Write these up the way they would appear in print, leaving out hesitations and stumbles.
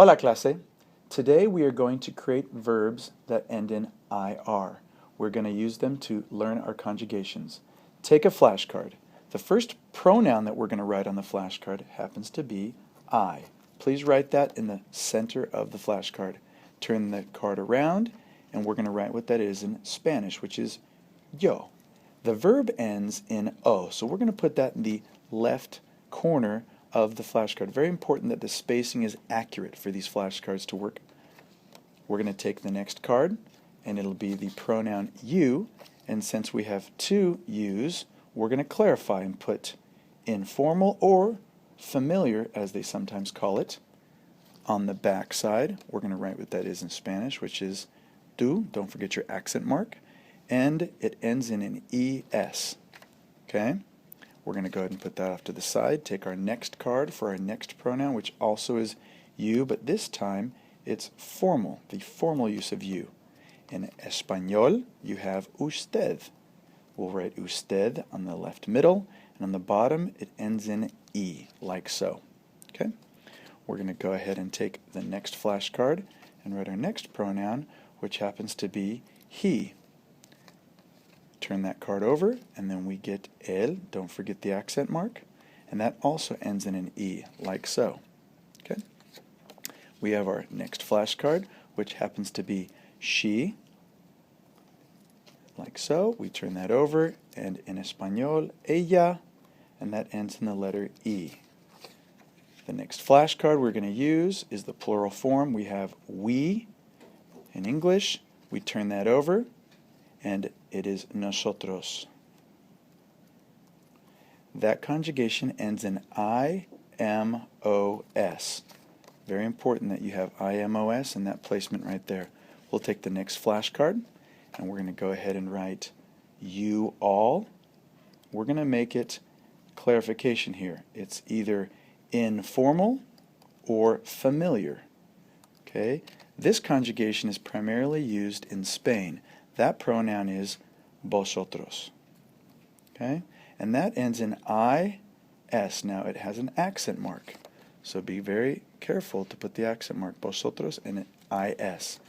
Hola clase. Today we are going to create verbs that end in IR. We're going to use them to learn our conjugations. Take a flashcard. The first pronoun that we're going to write on the flashcard happens to be I. Please write that in the center of the flashcard. Turn the card around and we're going to write what that is in Spanish, which is yo. The verb ends in O, so we're going to put that in the left corner of the flashcard. Very important that the spacing is accurate for these flashcards to work. We're going to take the next card, and it'll be the pronoun you, and since we have two yous, we're going to clarify and put informal or familiar, as they sometimes call it, on the back side. We're going to write what that is in Spanish, which is tú. Don't forget your accent mark. And it ends in an ES. Okay? We're going to go ahead and put that off to the side. Take our next card for our next pronoun, which also is you, but this time it's formal, the formal use of you. In Español, you have usted. We'll write usted on the left middle, and on the bottom it ends in E, like so. Okay? We're going to go ahead and take the next flashcard and write our next pronoun, which happens to be he. Turn that card over, and then we get él. Don't forget the accent mark. And that also ends in an E, like so. Okay? We have our next flashcard, which happens to be she, like so. We turn that over, and in Español, ella, and that ends in the letter E. The next flashcard we're going to use is the plural form. We have we in English. We turn that over, and it is nosotros. That conjugation ends in IMOS. Very important that you have IMOS in that placement right there. We'll take the next flashcard, and we're going to go ahead and write you all. We're going to make it clarification here. It's either informal or familiar. Okay? This conjugation is primarily used in Spain. That pronoun is vosotros. Okay? And that ends in IS. Now it has an accent mark. So be very careful to put the accent mark, vosotros, and an IS.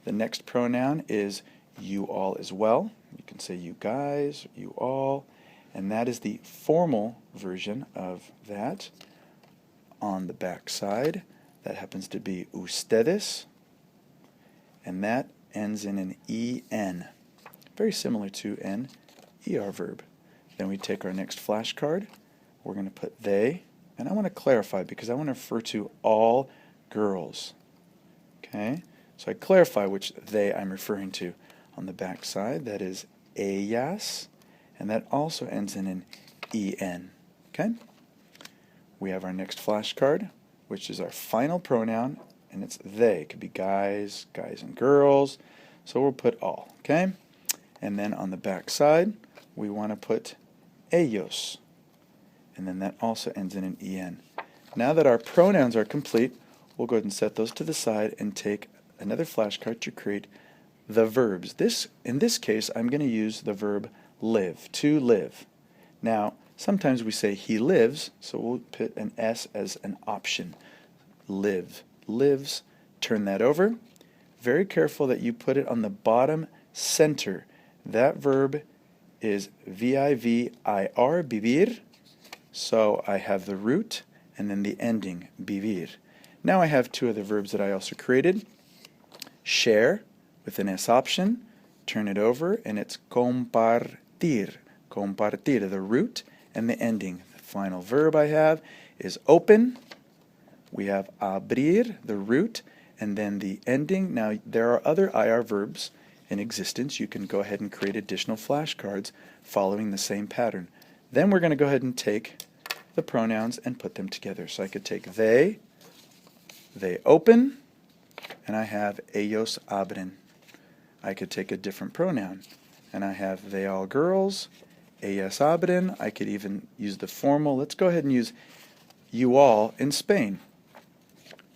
The next pronoun is you all as well. You can say you guys, you all, and that is the formal version of that. On the back side, that happens to be ustedes, and that ends in an EN. Very similar to an ER verb. Then we take our next flashcard. We're going to put they, and I want to clarify because I want to refer to all girls. Okay? So I clarify which they I'm referring to. On the back side, that is ellas, and that also ends in an EN. Okay? We have our next flashcard, which is our final pronoun, and it's they. It could be guys, guys and girls, so we'll put all. Okay? And then on the back side, we want to put ellos, and then that also ends in an EN. Now that our pronouns are complete, we'll go ahead and set those to the side and take another flashcard to create the verbs. In this case, I'm going to use the verb live, to live. Now, sometimes we say he lives, so we'll put an S as an option. Live, lives, turn that over. Very careful that you put it on the bottom center. That verb is vivir, vivir. So I have the root and then the ending, vivir. Now I have two other verbs that I also created. Share with an S option. Turn it over and it's compartir. Compartir, the root and the ending. The final verb I have is open. We have abrir, the root, and then the ending. Now there are other IR verbs in existence. You can go ahead and create additional flashcards following the same pattern. Then we're going to go ahead and take the pronouns and put them together. So I could take they open, and I have ellos abren. I could take a different pronoun, and I have they all girls, ellas abren. I could even use the formal. Let's go ahead and use you all in Spain.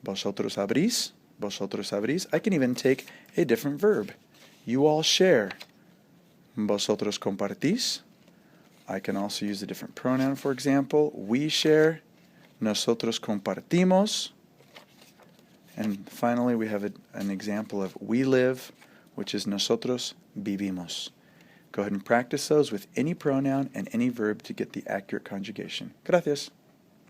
Vosotros abrís, vosotros abrís. I can even take a different verb. You all share. Vosotros compartís. I can also use a different pronoun, for example. We share. Nosotros compartimos. And finally, we have an example of we live, which is nosotros vivimos. Go ahead and practice those with any pronoun and any verb to get the accurate conjugation. Gracias.